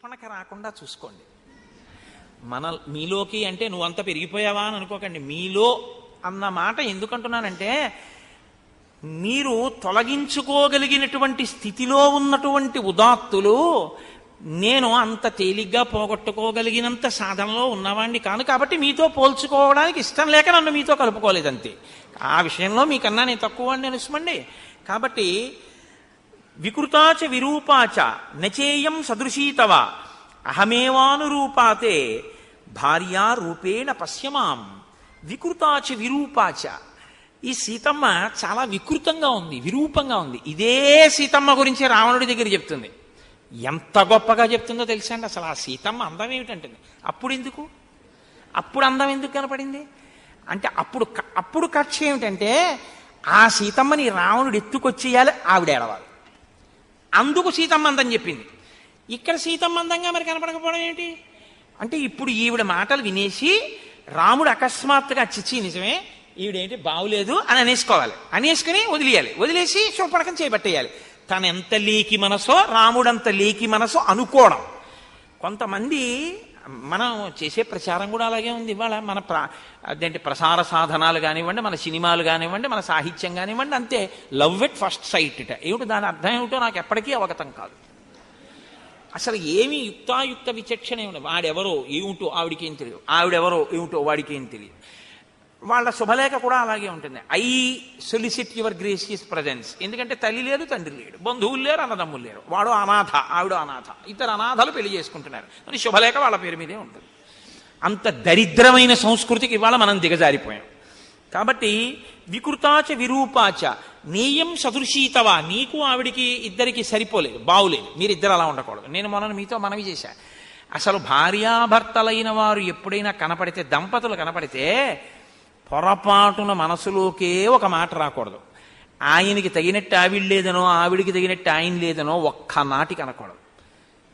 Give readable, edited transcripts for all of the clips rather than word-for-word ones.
శూర్పణఖ రాకుండా చూసుకోండి. మీలోకి అంటే నువ్వంత పెరిగిపోయావా అని అనుకోకండి. మీలో అన్న మాట ఎందుకంటున్నానంటే, మీరు తొలగించుకోగలిగినటువంటి స్థితిలో ఉన్నటువంటి ఉదాత్తులు నేను అంత తేలిగ్గా పోగొట్టుకోగలిగినంత సాధనలో ఉన్నవాడిని కాను, కాబట్టి మీతో పోల్చుకోవడానికి ఇష్టం లేక నన్ను మీతో కలుపుకోలేదంతే. ఆ విషయంలో మీకన్నా నేను తక్కువ అని తెలుసుమండి. కాబట్టి వికృతాచ విరూపాచ నచేయం సదృశీతవ అహమేవానురూపాతే భార్యా రూపేణ పశ్యమాం. వికృతాచ విరూపాచ, ఈ సీతమ్మ చాలా వికృతంగా ఉంది, విరూపంగా ఉంది. ఇదే సీతమ్మ గురించి రావణుడి దగ్గర చెప్తుంది. ఎంత గొప్పగా చెప్తుందో తెలుసా అండి. అసలు ఆ సీతమ్మ అందం ఏమిటంటే, అప్పుడు అందం ఎందుకు కనపడింది అంటే, అప్పుడు కక్ష ఏమిటంటే, ఆ సీతమ్మని రావణుడు ఎత్తుకొచ్చేయాలి, ఆవిడ ఏడవాలి. అందుకు సీతమ్మ అందం చెప్పింది. ఇక్కడ సీతమ్మ అందంగా మరి కనపడకపోవడం ఏమిటి అంటే, ఇప్పుడు ఈవిడ మాటలు వినేసి రాముడు అకస్మాత్తుగా చిచ్చి నిజమే ఈవిడేంటి బాగులేదు అని అనేసుకోవాలి. అనేసుకుని వదిలేసి శూర్పణఖం చేపట్టేయాలి. తనెంత లేకి మనసో రాముడంత లేకి మనసో అనుకోవడం. కొంతమంది మనం చేసే ప్రచారం కూడా అలాగే ఉంది. ఇవాళ మన అదేంటి ప్రసార సాధనాలు కానివ్వండి, మన సినిమాలు కానివ్వండి, మన సాహిత్యం కానివ్వండి, అంతే లవ్ ఎట్ ఫస్ట్ సైట్ ఇట. ఏమిటి దాని అర్థం ఏమిటో నాకు ఎప్పటికీ అవగతం కాదు. అసలు ఏమి యుక్తాయుక్త విచక్షణ ఏమి, వాడెవరో ఏమిటో ఆవిడికేం తెలియదు, ఆవిడెవరో ఏమిటో వాడికేం తెలియదు. వాళ్ళ శుభలేఖ కూడా అలాగే ఉంటుంది. I solicit your gracious presence. ఎందుకంటే తల్లి లేదు, తండ్రి లేడు, బంధువులు లేరు, అన్నదమ్ములు లేరు, వాడు అనాథ, ఆవిడ అనాథ, ఇద్దరు అనాథలు పెళ్లి చేసుకుంటున్నారు అని శుభలేఖ వాళ్ళ పేరు మీదే ఉంటుంది. అంత దరిద్రమైన సంస్కృతికి ఇవాళ మనం దిగజారిపోయాం. కాబట్టి వికృతాచ విరూపాచ నేయం సదృశీతవా, నీకు ఆవిడికి ఇద్దరికి సరిపోలేదు, బావులేదు, మీరిద్దరు అలా ఉండకూడదు. నేను మొన్న మీతో మనవి చేశా. అసలు భార్యాభర్తలైన వారు ఎప్పుడైనా కనపడితే, దంపతులు కనపడితే పొరపాటున మనసులోకే ఒక మాట రాకూడదు. ఆయనకి తగినట్టు ఆవిడ లేదనో, ఆవిడికి తగినట్టు ఆయన లేదనో ఒక్క నాటికి అనకూడదు.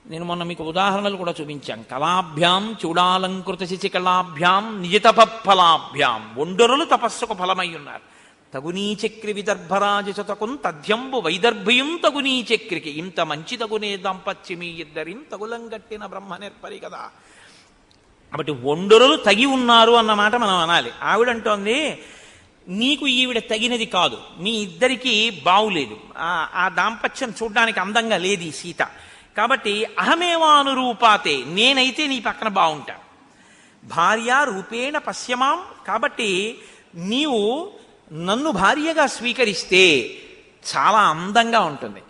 నేను మొన్న మీకు ఉదాహరణలు కూడా చూపించాను. కళాభ్యాం చూడాలంకృత శిశికళాభ్యాం నిజితపఫలాభ్యాం. ఒండరులు తపస్సుకు ఫలమై ఉన్నారు. తగునీ చక్రి విదర్భరాజతకుం తథ్యంబు వైదర్భయం తగునీ చక్రికి. ఇంత మంచి తగునే దాంపత్యమి ఇద్దరిం తగులంగట్టిన బ్రహ్మ నేర్పరి కదా. కాబట్టి ఒండరులు తగి ఉన్నారు అన్నమాట మనం అనాలి. ఆవిడంటోంది నీకు ఈవిడ తగినది కాదు, మీ ఇద్దరికీ బావులేదు, ఆ దాంపత్యం చూడ్డానికి అందంగా లేదు ఈ సీత, కాబట్టి అహమేవానురూపాతే, నేనైతే నీ పక్కన బాగుంటా. భార్య రూపేణ పశ్యమాం, కాబట్టి నీవు నన్ను భార్యగా స్వీకరిస్తే చాలా అందంగా ఉంటుంది.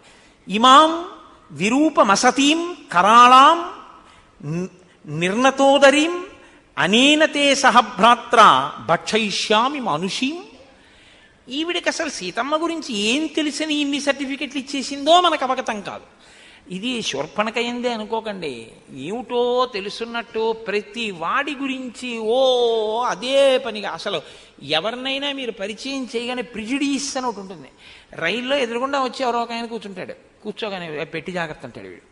ఇమాం విరూపమసతీం కరాళాం నిర్ణతోదరీం అనేనతే సహభ్రాత్ర భక్షయిష్యామి మనుషీం. ఈవిడికి అసలు సీతమ్మ గురించి ఏం తెలిసని ఇన్ని సర్టిఫికెట్లు ఇచ్చేసిందో మనకు అవగతం కాదు. ఇది శూర్పణఖ అయిందే అనుకోకండి. ఏమిటో తెలుసున్నట్టు ప్రతి వాడి గురించి అదే పనిగా, అసలు ఎవరినైనా మీరు పరిచయం చేయగానే ప్రిజుడీస్ అని ఒకటి ఉంటుంది. రైల్లో ఎదురుగుండా వచ్చి ఎవరో ఒక ఆయన కూర్చోగానే పెట్టి జాగ్రత్త అంటాడు వీడు.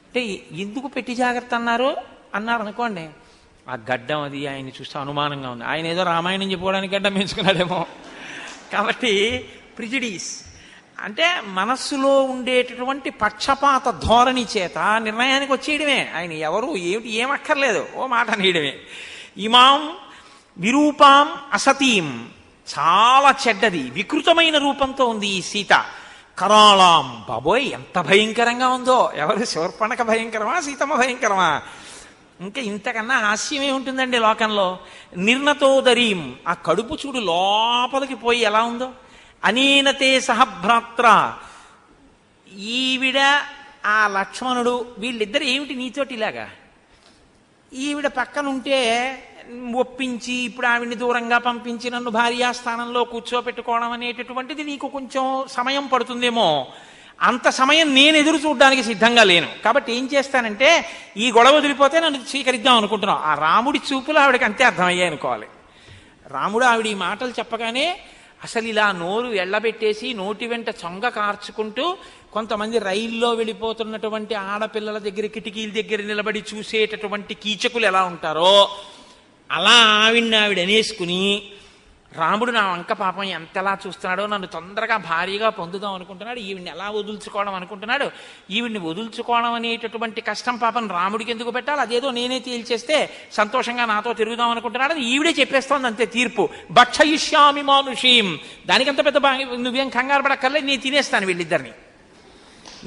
అంటే ఎందుకు పెట్టి జాగ్రత్త అన్నారు అనుకోండి, ఆ గడ్డం అది ఆయన్ని చూస్తే అనుమానంగా ఉంది, ఆయన ఏదో రామాయణం చెప్పుకోవడానికి గడ్డం పెంచుకున్నాడేమో. కాబట్టి ప్రిజుడీస్ అంటే మనస్సులో ఉండేటటువంటి పక్షపాత ధోరణి చేత నిర్ణయానికి వచ్చేయడమే. ఆయన ఎవరు ఏమిటి ఏమక్కర్లేదు, ఓ మాట అనేయడమే. ఇమాం విరూపాం అసతీం, చాలా చెడ్డది వికృతమైన రూపంతో ఉంది ఈ సీత. కరాళాం, బాబోయ్ ఎంత భయంకరంగా ఉందో. ఎవరు, శూర్పణఖ భయంకరమా సీతమ్మ భయంకరమా? ఇంకా ఇంతకన్నా హాస్యమే ఉంటుందండి లోకంలో. నిర్ణతోదరీం, ఆ కడుపు చూడు లోపలికి పోయి ఎలా ఉందో. అనేనతే సహభ్రాత్ర, ఈవిడ ఆ లక్ష్మణుడు వీళ్ళిద్దరు ఏమిటి నీతోటి ఇలాగా. ఈవిడ పక్కనుంటే ఒప్పించి ఇప్పుడు ఆవిడ్ని దూరంగా పంపించి నన్ను భార్యాస్థానంలో కూర్చోపెట్టుకోవడం అనేటటువంటిది నీకు కొంచెం సమయం పడుతుందేమో. అంత సమయం నేను ఎదురు చూడడానికి సిద్ధంగా లేను. కాబట్టి ఏం చేస్తానంటే, ఈ గొడవ వదిలిపోతే నన్ను స్వీకరిద్దాం అనుకుంటున్నాం. ఆ రాముడి చూపులు ఆవిడకి అంతే అర్థమయ్యాయి అనుకోవాలి. రాముడు ఆవిడ ఈ మాటలు చెప్పగానే అసలు ఇలా నోరు ఎళ్ళబెట్టేసి నోటి వెంట చొంగ కార్చుకుంటూ, కొంతమంది రైల్లో వెళ్ళిపోతున్నటువంటి ఆడపిల్లల దగ్గర కిటికీల దగ్గర నిలబడి చూసేటటువంటి కీచకులు ఎలా ఉంటారో అలా ఆవిడ అనేసుకుని రాముడు నా వంక పాపం ఎంతలా చూస్తున్నాడో, నన్ను తొందరగా భారీగా పొందుదాం అనుకుంటున్నాడు, ఈవిడ్ని ఎలా వదుల్చుకోవడం అనుకుంటున్నాడు, ఈవిడ్ని వదుల్చుకోవడం అనేటటువంటి కష్టం పాపం రాముడికి ఎందుకు పెట్టాలి, అదేదో నేనే తేల్చేస్తే సంతోషంగా నాతో తిరుగుదాం అనుకుంటున్నాడు అని ఈవిడే చెప్పేస్తోంది అంతే తీర్పు. భక్షయిష్యామి మానుషీం, దానికంత పెద్ద నువ్వేం కంగారు పడక్కర్లేదు, నేను తినేస్తాను వీళ్ళిద్దరిని,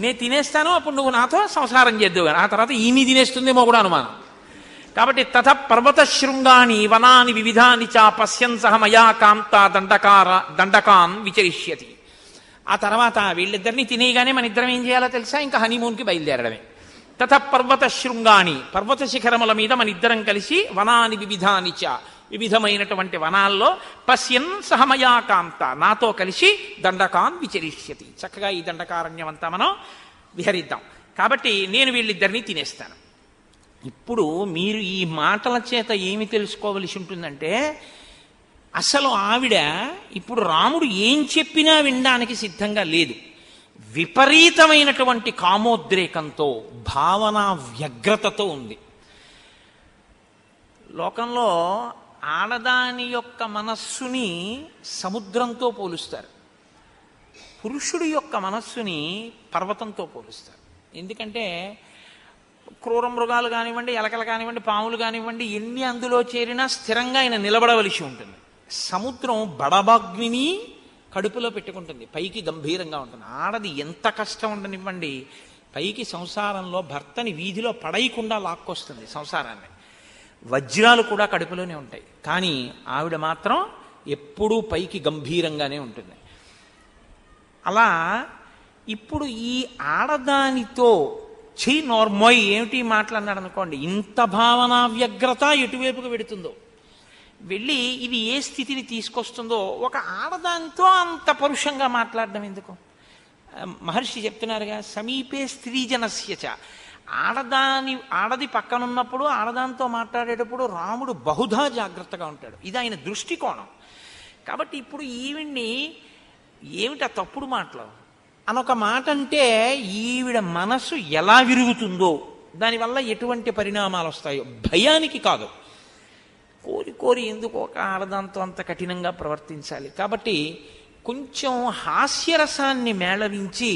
నేను తినేస్తాను, అప్పుడు నువ్వు నాతో సంసారం చేద్దువు, ఆ తర్వాత ఈమె తినేస్తుందేమో కూడా అనుమానం. కాబట్టి తథ పర్వత శృంగాని వనాని వివిధాని చ పశ్యన్ సహ మయా కాంత దండకాన్ విచరిష్యతి. ఆ తర్వాత వీళ్ళిద్దరిని తినేయగానే మన ఇద్దరం ఏం చేయాలో తెలుసా, ఇంకా హనీమూన్కి బయలుదేరడమే. తథ పర్వత శృంగాని, పర్వత శిఖరముల మీద మన ఇద్దరం కలిసి వనాని వివిధాని చ, వివిధమైనటువంటి వనాల్లో పశ్యన్ సహ మయా కాంత, నాతో కలిసి దండకాన్ విచరిష్యతి, చక్కగా ఈ దండకారణ్యం అంతా మనం విహరిద్దాం. కాబట్టి నేను వీళ్ళిద్దరిని తినేస్తాను. ఇప్పుడు మీరు ఈ మాటల చేత ఏమి తెలుసుకోవలసి ఉంటుందంటే, అసలు ఆవిడ ఇప్పుడు రాముడు ఏం చెప్పినా వినడానికి సిద్ధంగా లేదు. విపరీతమైనటువంటి కామోద్రేకంతో, భావన వ్యగ్రతతో ఉంది. లోకంలో ఆడదాని యొక్క మనస్సుని సముద్రంతో పోలుస్తారు, పురుషుడి యొక్క మనస్సుని పర్వతంతో పోలుస్తారు. ఎందుకంటే క్రూర మృగాలు కానివ్వండి, ఎలకలు కానివ్వండి, పాములు కానివ్వండి, ఎన్ని అందులో చేరినా స్థిరంగా ఆయన నిలబడవలసి ఉంటుంది. సముద్రం బడబాగ్నిని కడుపులో పెట్టుకుంటుంది, పైకి గంభీరంగా ఉంటుంది. ఆడది ఎంత కష్టం ఉండనివ్వండి, పైకి సంసారంలో భర్తని వీధిలో పడేయకుండా లాక్కొస్తుంది సంసారాన్ని. వజ్రాలు కూడా కడుపులోనే ఉంటాయి, కానీ ఆవిడ మాత్రం ఎప్పుడూ పైకి గంభీరంగానే ఉంటుంది. అలా ఇప్పుడు ఈ ఆడదానితో నోర్మోయ్ ఏమిటి మాట్లాడినాడు అనుకోండి, ఇంత భావన వ్యగ్రత ఎటువైపుకు వెడుతుందో, వెళ్ళి ఇది ఏ స్థితిని తీసుకొస్తుందో. ఒక ఆడదానితో అంత పరుషంగా మాట్లాడడం ఎందుకు? మహర్షి చెప్తున్నారుగా, సమీపే స్త్రీజనస్యచ, ఆడది పక్కనున్నప్పుడు ఆడదానితో మాట్లాడేటప్పుడు రాముడు బహుధా జాగ్రత్తగా ఉంటాడు. ఇది ఆయన దృష్టికోణం. కాబట్టి ఇప్పుడు ఈవిడ్ని ఏమిటా తప్పుడు మాటలు అనొక మాట అంటే, ఈవిడ మనసు ఎలా విరుగుతుందో, దానివల్ల ఎటువంటి పరిణామాలు వస్తాయో, భయానికి కాదు, కోరి కోరి ఎందుకు ఒక ఆడదాంతో అంత కఠినంగా ప్రవర్తించాలి. కాబట్టి కొంచెం హాస్యరసాన్ని మేళవించి,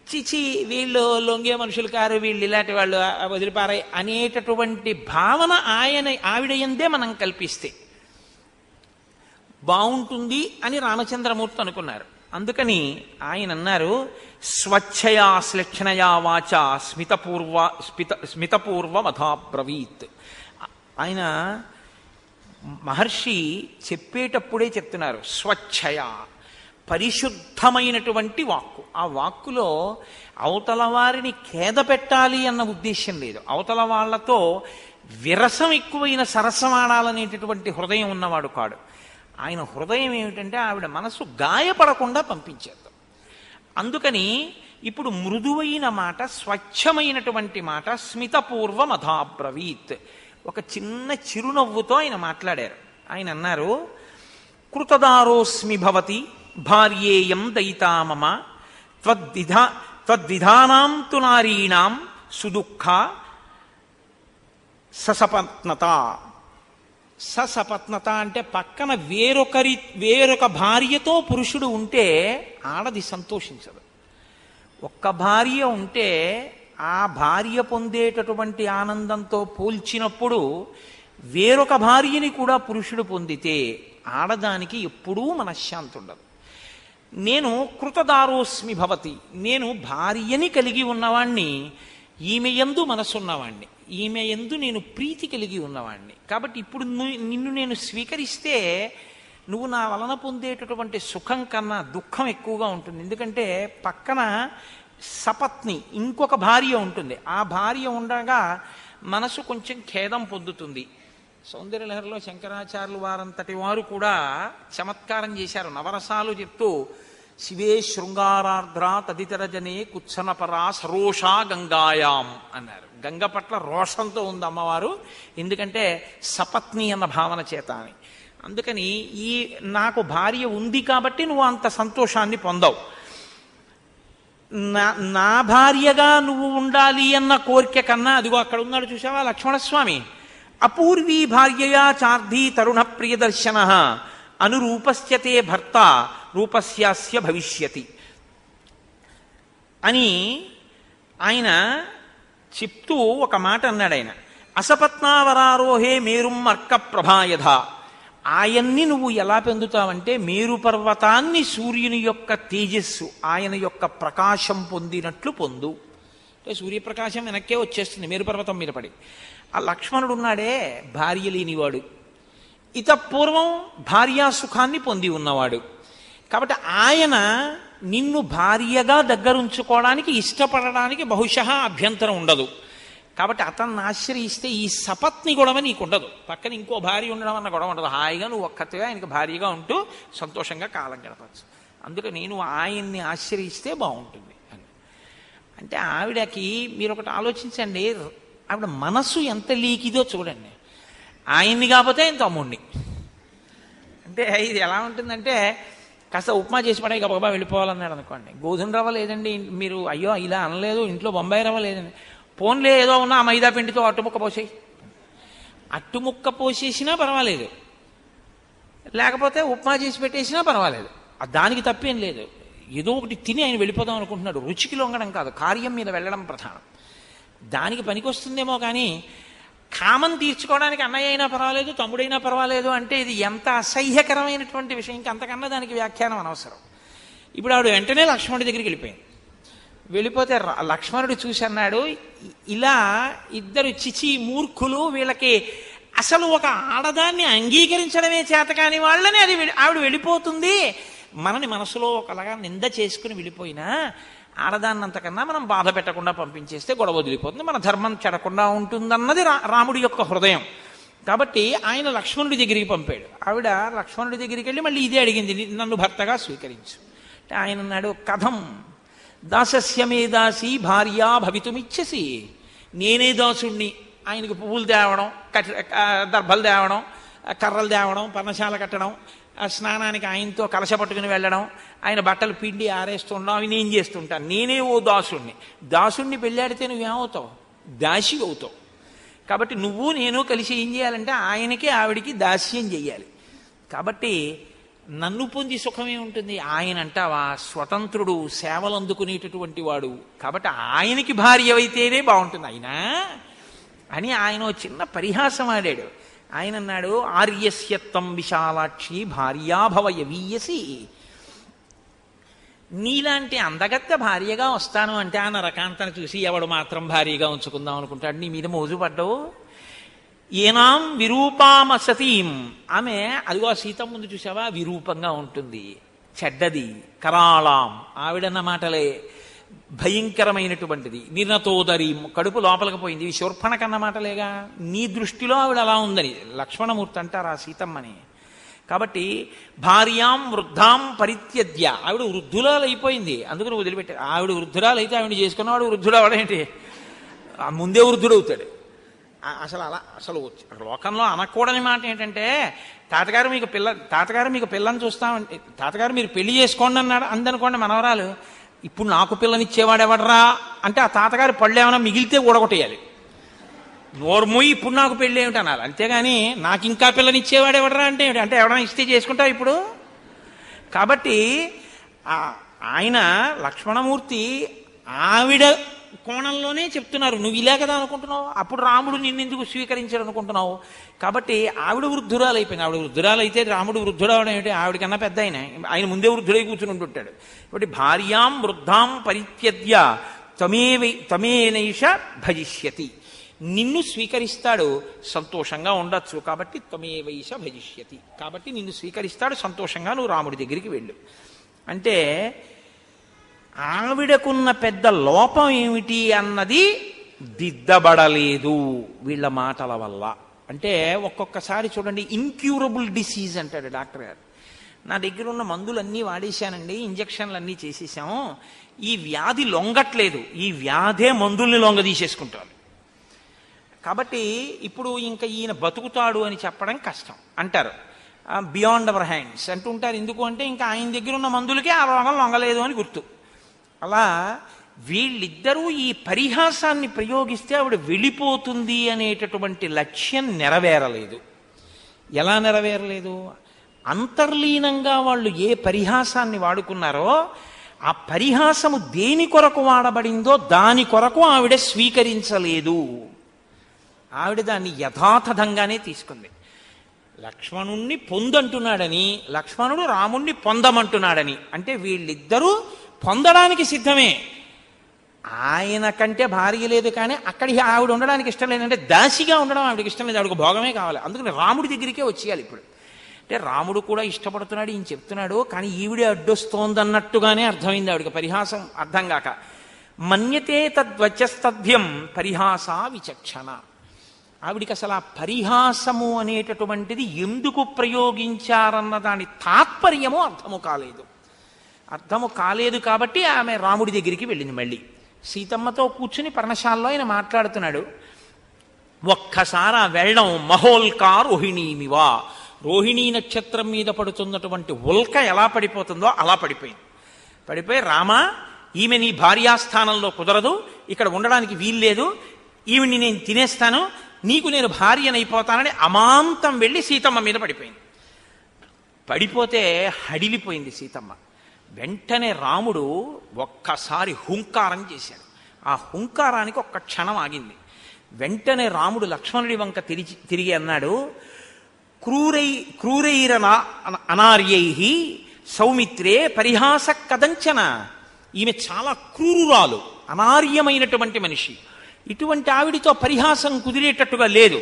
చిచి వీళ్ళు లొంగే మనుషులు కారు, వీళ్ళు ఇలాంటి వాళ్ళు వదిలిపారాయి అనేటటువంటి భావన ఆవిడ యందే మనం కల్పిస్తే బాగుంటుంది అని రామచంద్రమూర్తి అనుకున్నారు. అందుకని ఆయన అన్నారు, స్వచ్ఛయా శ్లక్షణయా వాచ స్మితపూర్వమథాబ్రవీత్. ఆయన మహర్షి చెప్పేటప్పుడే చెప్తున్నారు, స్వచ్ఛయా, పరిశుద్ధమైనటువంటి వాక్కు. ఆ వాక్కులో అవతల వారిని ఖేద పెట్టాలి అన్న ఉద్దేశం లేదు, అవతల వాళ్లతో విరసం ఎక్కువైన సరసమాడాలనేటటువంటి హృదయం ఉన్నవాడు కాడు. ఆయన హృదయం ఏమిటంటే ఆవిడ మనసు గాయపడకుండా పంపించేద్దాం. అందుకని ఇప్పుడు మృదువైన మాట, స్వచ్ఛమైనటువంటి మాట, స్మితపూర్వమథాబ్రవీత్, ఒక చిన్న చిరునవ్వుతో ఆయన మాట్లాడారు. ఆయన అన్నారు, కృతదారోస్మి భవతి భార్యేయం దయితా మమ త్వద్విధానాం తు నారీణాం సుదుఃఖ ససపత్నత. ససపత్నత అంటే పక్కన వేరొక భార్యతో పురుషుడు ఉంటే ఆడది సంతోషించదు. ఒక్క భార్య ఉంటే ఆ భార్య పొందేటటువంటి ఆనందంతో పోల్చినప్పుడు వేరొక భార్యని కూడా పురుషుడు పొందితే ఆడదానికి ఎప్పుడూ మనశ్శాంతి ఉండదు. నేను కృతదారోస్మి భవతి, నేను భార్యని కలిగి ఉన్నవాణ్ణి, ఈమె యందు మనసున్నవాణ్ణి, ఈమె యందు నేను ప్రీతి కలిగి ఉన్నవాణ్ణి. కాబట్టి ఇప్పుడు నిన్ను నేను స్వీకరిస్తే నువ్వు నా వలన పొందేటటువంటి సుఖం కన్నా దుఃఖం ఎక్కువగా ఉంటుంది. ఎందుకంటే పక్కన సపత్ని ఇంకొక భార్య ఉంటుంది, ఆ భార్య ఉండగా మనసు కొంచెం ఖేదం పొందుతుంది. సౌందర్యలహరిలో శంకరాచార్యులు వారంతటి వారు కూడా చమత్కారం చేశారు. నవరసాలు చెప్తూ, శివే శృంగారార్ద్ర తదితర జనే కుత్సనపరా సరోషా గంగాయాం అన్నారు. గంగ పట్ల రోషంతో ఉంది అమ్మవారు, ఎందుకంటే సపత్ని అన్న భావన చేత అని. అందుకని ఈ నాకు భార్య ఉంది కాబట్టి నువ్వు అంత సంతోషాన్ని పొందవు. నా భార్యగా నువ్వు ఉండాలి అన్న కోరిక కన్నా, అదిగో అక్కడ ఉన్నాడు చూసావా లక్ష్మణస్వామి, అపూర్వీ భార్యయా చార్ధీ తరుణ ప్రియదర్శన అనురూపస్యతే భర్త రూపస్యాస్య భవిష్యతి అని ఆయన చెప్తూ ఒక మాట అన్నాడు. ఆయన అసపత్నావరారోహే మేరుం అర్క ప్రభాయధ. ఆయన్ని నువ్వు ఎలా పొందుతావంటే మేరు పర్వతాన్ని సూర్యుని యొక్క తేజస్సు, ఆయన యొక్క ప్రకాశం పొందినట్లు పొందు. అంటే సూర్యప్రకాశం వెనక్కే వచ్చేస్తుంది మేరు పర్వతం మీద పడి. ఆ లక్ష్మణుడు ఉన్నాడే భార్య లేనివాడు, ఇతపూర్వం భార్యాసుఖాన్ని పొంది ఉన్నవాడు. కాబట్టి ఆయన నిన్ను భార్యగా దగ్గరుంచుకోవడానికి ఇష్టపడడానికి బహుశः అభ్యంతరం ఉండదు. కాబట్టి అతన్ని ఆశ్రయిస్తే ఈ సపత్ని గొడవ నీకు ఉండదు. పక్కన ఇంకో భార్య ఉండడం అన్న గొడవ ఉండదు. హాయిగా నువ్వు ఒక్కతిగా ఆయనకు భార్యగా ఉంటూ సంతోషంగా కాలం గడపచ్చు. అందుకే నేను ఆయన్ని ఆశ్రయిస్తే బాగుంటుంది అని. అంటే ఆవిడకి మీరు ఒకటి ఆలోచించండి, ఆవిడ మనసు ఎంత లీకిదో చూడండి. ఆయన్ని కాకపోతే ఆయన తమ్ముడిని. అంటే ఇది ఎలా ఉంటుందంటే కాస్త ఉప్మా చేసి పడే గబగబా వెళ్ళిపోవాలన్నాడు అనుకోండి. గోధుమ రవ్వ లేదండి మీరు, అయ్యో ఇలా అనలేదు, ఇంట్లో బొంబాయి రవ్వ లేదండి, పోన్లే ఏదో ఉన్నా ఆ మైదా పిండితో అట్టుముక్క పోసేయి. అట్టుముక్క పోసేసినా పర్వాలేదు, లేకపోతే ఉప్మా చేసి పెట్టేసినా పర్వాలేదు, దానికి తప్పేం లేదు. ఏదో ఒకటి తిని ఆయన వెళ్ళిపోదాం అనుకుంటున్నాడు. రుచికి లొంగడం కాదు, కార్యం మీద వెళ్ళడం ప్రధానం. దానికి పనికొస్తుందేమో కానీ కామం తీర్చుకోవడానికి అన్నయ్య అయినా పర్వాలేదు, తమ్ముడైనా పర్వాలేదు అంటే ఇది ఎంత అసహ్యకరమైనటువంటి విషయం. ఇంకా అంతకన్నా దానికి వ్యాఖ్యానం అనవసరం. ఇప్పుడు ఆవిడ వెంటనే లక్ష్మణుడి దగ్గరికి వెళ్ళిపోయింది. వెళ్ళిపోతే లక్ష్మణుడు చూసి అన్నాడు, ఇలా ఇద్దరు చిచి మూర్ఖులు, వీళ్ళకి అసలు ఒక ఆడదాన్ని అంగీకరించడమే చేత కాని వాళ్ళని అది ఆవిడ వెళ్ళిపోతుంది. మనని మనసులో ఒకలాగా నింద చేసుకుని వెళ్ళిపోయినా ఆడదాన్ని అంతకన్నా మనం బాధ పెట్టకుండా పంపించేస్తే గొడవ వదిలిపోతుంది, మన ధర్మం చెడకుండా ఉంటుందన్నది రాముడి యొక్క హృదయం. కాబట్టి ఆయన లక్ష్మణుడి దగ్గరికి పంపాడు. ఆవిడ లక్ష్మణుడి దగ్గరికి వెళ్ళి మళ్ళీ ఇదే అడిగింది, నన్ను భర్తగా స్వీకరించు. అంటే ఆయన అన్నాడు, కథం దాసస్య మే దాసి భార్యా భవితుమిచ్చసి. నేనే దాసుణ్ణి, ఆయనకు పువ్వులు తేవడం, దర్భలు తేవడం, కర్రలు తేవడం, పర్ణశాల కట్టడం, స్నానానికి ఆయనతో కలశ పట్టుకుని వెళ్ళడం, ఆయన బట్టలు పిండి ఆరేస్తుండడం, అవి నేను చేస్తుంటాను. నేనే ఓ దాసుణ్ణి. దాసుణ్ణి పెళ్ళాడితే నువ్వేమవుతావు? దాసి అవుతావు. కాబట్టి నువ్వు నేను కలిసి ఏం చేయాలంటే ఆయనకి ఆవిడికి దాస్యం చెయ్యాలి. కాబట్టి నన్ను పొంది సుఖమే ఉంటుంది. ఆయన అంటావా స్వతంత్రుడు, సేవలు అందుకునేటటువంటి వాడు, కాబట్టి ఆయనకి భార్య అయితేనే బాగుంటుంది అయినా అని ఆయన చిన్న పరిహాసం ఆడాడు. ఆయన అన్నాడు, ఆర్యస్యత్వం విశాలాక్షి భార్యాభవ యవీయసి. నీలాంటి అందగత్త భార్యగా వస్తాను అంటే ఆ నరకాంతను చూసి ఎవడు మాత్రం భార్యగా ఉంచుకుందాం అనుకుంటాడు? నీ మీద మోజు పడ్డావు. ఏనాం విరూపామ సతీం, ఆమె అదిగో సీతం ముందు చూసావా విరూపంగా ఉంటుంది, చెడ్డది. కరాళాం, ఆవిడన్న మాటలే భయంకరమైనటువంటిది. నిర్ణతోదరి, కడుపు లోపలికి పోయింది. ఇవి శూర్పణ కన్న మాటలేగా. నీ దృష్టిలో ఆవిడ అలా ఉందని లక్ష్మణమూర్తి అంటారు ఆ సీతమ్మని. కాబట్టి భార్యాం వృద్ధాం పరిత్యజ్య, ఆవిడ వృద్ధురాలు అయిపోయింది, అందుకని వదిలిపెట్టారు. ఆవిడ వృద్ధురాలు అయితే ఆవిడ చేసుకున్నవాడు వృద్ధుడు అవడేంటి, ముందే వృద్ధుడవుతాడు. అసలు లోకంలో అనకూడని మాట ఏంటంటే తాతగారు మీకు పిల్లని చూస్తామంటే, తాతగారు మీరు పెళ్లి చేసుకోండి అన్నాడు అందనుకోండి మనవరాలు, ఇప్పుడు నాకు పిల్లనిచ్చేవాడు ఎవడరా అంటే ఆ తాతగారి పళ్ళు ఏమైనా మిగిలితే ఊడగొట్టేయాలి. నోర్మూయి ఇప్పుడు నాకు పెళ్ళి ఏమిటి అనాలి, అంతేగాని నాకు ఇంకా పిల్లనిచ్చేవాడు ఎవడరా అంటే ఏమిటి, అంటే ఎవడన్నా ఇస్తే చేసుకుంటా ఇప్పుడు. కాబట్టి ఆయన లక్ష్మణమూర్తి ఆవిడ కోణంలోనే చెప్తున్నారు. నువ్వు ఇలా కదా అనుకుంటున్నావు, అప్పుడు రాముడు నిన్నెందుకు స్వీకరించాడు అనుకుంటున్నావు. కాబట్టి ఆవిడ వృద్ధురాలు అయిపోయింది. ఆవిడ వృద్ధురాలు అయితే రాముడు వృద్ధుడు అవడం ఏమిటి, ఆవిడకన్నా పెద్ద ఆయన ముందే వృద్ధుడై కూర్చుని ఉంటుంటాడు. కాబట్టి భార్యాం వృద్ధాం పరిత్యజ్య తమేనైష భజిష్యతి, నిన్ను స్వీకరిస్తాడు, సంతోషంగా ఉండొచ్చు. కాబట్టి తమేవైష భజిష్యతి, కాబట్టి నిన్ను స్వీకరిస్తాడు, సంతోషంగా నువ్వు రాముడి దగ్గరికి వెళ్ళు. అంటే ఆవిడకున్న పెద్ద లోపం ఏమిటి అన్నది దిద్దబడలేదు వీళ్ళ మాటల వల్ల. అంటే ఒక్కొక్కసారి చూడండి, ఇన్క్యూరబుల్ డిసీజ్ అంటాడు డాక్టర్ గారు. నా దగ్గర ఉన్న మందులన్నీ వాడేశానండి, ఇంజక్షన్లు అన్నీ చేసేసాము, ఈ వ్యాధి లొంగట్లేదు, ఈ వ్యాధే మందుల్ని లొంగ తీసేసుకుంటాను. కాబట్టి ఇప్పుడు ఇంకా ఈయన బతుకుతాడు అని చెప్పడం కష్టం అంటారు. బియాండ్ అవర్ హ్యాండ్స్ అంటుంటారు. ఎందుకు అంటే ఇంకా ఆయన దగ్గర ఉన్న మందులకే ఆ రోగం లొంగలేదు అని గుర్తు. అలా వీళ్ళిద్దరూ ఈ పరిహాసాన్ని ప్రయోగిస్తే ఆవిడ వెళ్ళిపోతుంది అనేటటువంటి లక్ష్యం నెరవేరలేదు. ఎలా నెరవేరలేదు? అంతర్లీనంగా వాళ్ళు ఏ పరిహాసాన్ని వాడుకున్నారో ఆ పరిహాసము దేని కొరకు వాడబడిందో దాని కొరకు ఆవిడ స్వీకరించలేదు. ఆవిడ దాన్ని యథాతథంగానే తీసుకుంది. లక్ష్మణుణ్ణి పొందంటున్నాడని, లక్ష్మణుడు రాముణ్ణి పొందమంటున్నాడని అంటే వీళ్ళిద్దరూ పొందడానికి సిద్ధమే. ఆయన కంటే భార్య లేదు, కానీ అక్కడికి ఆవిడ ఉండడానికి ఇష్టం లేదంటే దాసిగా ఉండడం ఆవిడకి ఇష్టం లేదు, ఆవిడకు భోగమే కావాలి. అందుకని రాముడి దగ్గరికే వచ్చేయాలి. ఇప్పుడు అంటే రాముడు కూడా ఇష్టపడుతున్నాడు, ఈయన చెప్తున్నాడు, కానీ ఈవిడే అడ్డొస్తోందన్నట్టుగానే అర్థమైంది ఆవిడకి. పరిహాసం అర్థం కాక మన్యతే తద్వచస్తభ్యం పరిహాస విచక్షణ. ఆవిడికి అసలు ఆ పరిహాసము అనేటటువంటిది ఎందుకు ప్రయోగించారన్న దాని తాత్పర్యము అర్థము కాలేదు కాబట్టి ఆమె రాముడి దగ్గరికి వెళ్ళింది. మళ్ళీ సీతమ్మతో కూర్చుని పర్ణశాలలో ఆయన మాట్లాడుతున్నాడు. ఒక్కసారి ఆ వెళ్ళడం మహోల్కా రోహిణీమివా, రోహిణీ నక్షత్రం మీద పడుతున్నటువంటి ఉల్క ఎలా పడిపోతుందో అలా పడిపోయి రామా, ఈమె నీ భార్యాస్థానంలో కుదరదు, ఇక్కడ ఉండడానికి వీల్లేదు, ఈవిని నేను తినేస్తాను, నీకు నేను భార్యనైపోతానని అమాంతం వెళ్ళి సీతమ్మ మీద పడిపోతే హడిలిపోయింది సీతమ్మ. వెంటనే రాముడు ఒక్కసారి హుంకారం చేశాడు. ఆ హుంకారానికి ఒక్క క్షణం ఆగింది. వెంటనే రాముడు లక్ష్మణుడి వంక తిరిగి అన్నాడు, క్రూరైరనా అనార్యై సౌమిత్రే పరిహాస కదంచన. ఈమె చాలా క్రూరురాలు, అనార్యమైనటువంటి మనిషి. ఇటువంటి ఆవిడితో పరిహాసం కుదిరేటట్టుగా లేదు.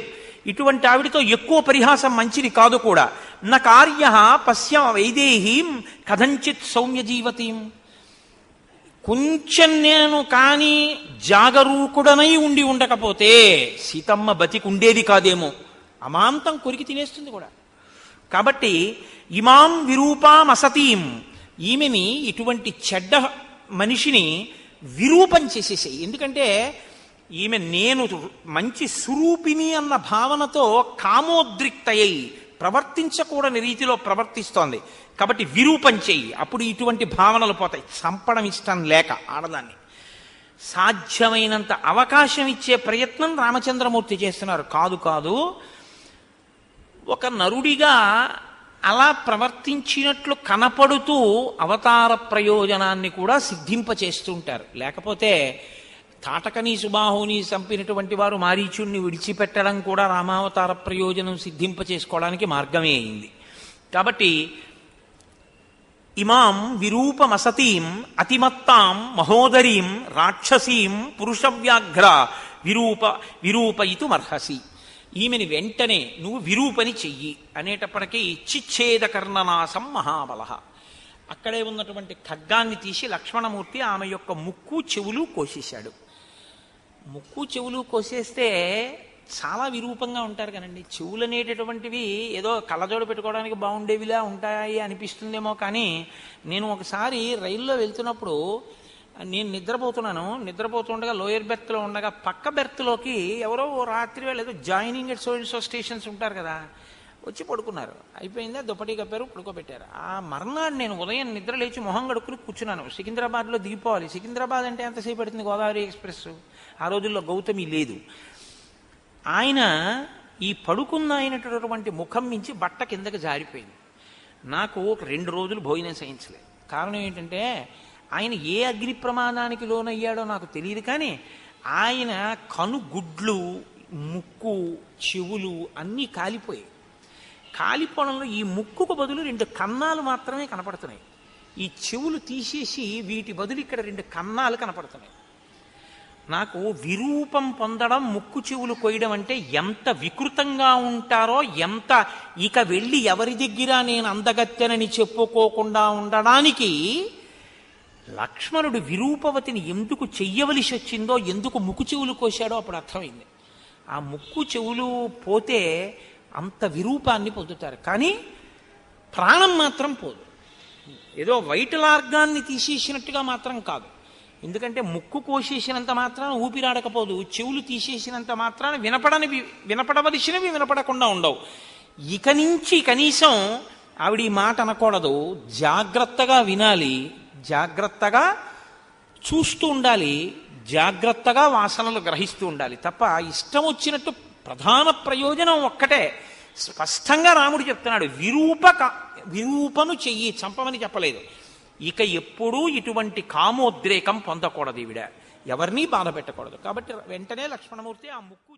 ఇటువంటి ఆవిడితో ఎక్కువ పరిహాసం మంచిది కాదు కూడా. నా కార్య పశ్య వైదేహీం కథంచిత్ సౌమ్య జీవతీం. కొంచెం నేను కానీ జాగరూకుడనై ఉండకపోతే సీతమ్మ బతికుండేది కాదేమో, అమాంతం కొరికి తినేస్తుంది కూడా. కాబట్టి ఇమాం విరూపాం అసతీం, ఈమెని ఇటువంటి చెడ్డ మనిషిని విరూపం చేసేసాయి. ఎందుకంటే ఈమె నేను మంచి స్వరూపిణి అన్న భావనతో కామోద్రిక్తయ్యి ప్రవర్తించకూడని రీతిలో ప్రవర్తిస్తోంది. కాబట్టి విరూపం చెయ్యి, అప్పుడు ఇటువంటి భావనలు పోతాయి. చంపడం ఇష్టం లేక ఆడదాన్ని సాధ్యమైనంత అవకాశం ఇచ్చే ప్రయత్నం రామచంద్రమూర్తి చేస్తున్నారు. కాదు ఒక నరుడిగా అలా ప్రవర్తించినట్లు కనపడుతూ అవతార ప్రయోజనాన్ని కూడా సిద్ధింపచేస్తుంటారు. లేకపోతే తాటకని సుబాహుని చంపినటువంటి వారు మారీచుణ్ణి విడిచిపెట్టడం కూడా రామావతార ప్రయోజనం సిద్ధింపచేసుకోవడానికి మార్గమే అయింది. కాబట్టి ఇమాం విరూపమసతీం అతిమత్తాం మహోదరీం రాక్షసీం పురుషవ్యాఘ్ర విరూపయితుమర్హసి. ఈమెని వెంటనే నువ్వు విరూపని చెయ్యి అనేటప్పటికీ చిచ్ఛేదకర్ణనాశం మహాబల. అక్కడే ఉన్నటువంటి ఖడ్గాన్ని తీసి లక్ష్మణమూర్తి ఆమె యొక్క ముక్కు చెవులు కోసేశాడు. ముక్కు చెవులు కోసేస్తే చాలా విరూపంగా ఉంటారు కదండి. చెవులు అనేటటువంటివి ఏదో కళ్ళజోడు పెట్టుకోవడానికి బాగుండేవిలా ఉంటాయి అనిపిస్తుందేమో, కానీ నేను ఒకసారి రైల్లో వెళ్తున్నప్పుడు నేను నిద్రపోతుండగా లోయర్ బెర్త్లో ఉండగా పక్క బెర్త్లోకి ఎవరో రాత్రి వేళ ఏదో జాయినింగ్ ఎట్ సో స్టేషన్స్ ఉంటారు కదా, వచ్చి పడుకున్నారు. అయిపోయిందా, దుప్పటి కప్పారు, పడుకోబెట్టారు. ఆ మర్నాడు నేను ఉదయం నిద్ర లేచి మొహం గడుక్కుని కూర్చున్నాను. సికింద్రాబాద్లో దిగిపోవాలి. సికింద్రాబాద్ అంటే ఎంతసేపు పడుతుంది గోదావరి ఎక్స్ప్రెస్, ఆ రోజుల్లో గౌతమి లేదు. ఆయన ఈ పడుకున్న అయినటువంటి ముఖం మించి బట్ట కిందకి జారిపోయింది. నాకు ఒక 2 రోజులు భోజనం సహించలేదు. కారణం ఏంటంటే ఆయన ఏ అగ్ని ప్రమాదానికి లోనయ్యాడో నాకు తెలియదు, కానీ ఆయన కనుగుడ్లు, ముక్కు, చెవులు అన్నీ కాలిపోయాయి. కాలిపోవడంలో ఈ ముక్కుకు బదులు 2 కన్నాలు మాత్రమే కనపడుతున్నాయి. ఈ చెవులు తీసేసి వీటి బదులు ఇక్కడ 2 కన్నాలు కనపడుతున్నాయి. నాకు విరూపం పొందడం, ముక్కు చెవులు కొయ్యడం అంటే ఎంత వికృతంగా ఉంటారో, ఎంత ఇక వెళ్ళి ఎవరి దగ్గర నేను అందగత్తెనని చెప్పుకోకుండా ఉండడానికి లక్ష్మణుడు విరూపవతిని ఎందుకు చెయ్యవలసి వచ్చిందో, ఎందుకు ముక్కు చెవులు కోశాడో అప్పుడు అర్థమైంది. ఆ ముక్కు చెవులు పోతే అంత విరూపాన్ని పొందుతారు, కానీ ప్రాణం మాత్రం పోదు. ఏదో వైటల్ ఆర్గాన్ని తీసేసినట్టుగా మాత్రం కాదు. ఎందుకంటే ముక్కు కోసేసినంత మాత్రాన ఊపిరాడకపోదు, చెవులు తీసేసినంత మాత్రాన వినపడవలసినవి వినపడకుండా ఉండవు. ఇక నుంచి కనీసం ఆవిడ ఈ మాట అనకూడదు, జాగ్రత్తగా వినాలి, జాగ్రత్తగా చూస్తూ ఉండాలి, జాగ్రత్తగా వాసనలు గ్రహిస్తూ ఉండాలి. తప్ప ఇష్టం వచ్చినట్టు ప్రధాన ప్రయోజనం ఒక్కటే స్పష్టంగా రాముడు చెప్తున్నాడు. విరూపను చెయ్యి, చంపమని చెప్పలేదు. ఇక ఎప్పుడూ ఇటువంటి కామోద్రేకం పొందకూడదు ఈవిడ, ఎవరినీ బాధ పెట్టకూడదు. కాబట్టి వెంటనే లక్ష్మణమూర్తి ఆ ముక్కు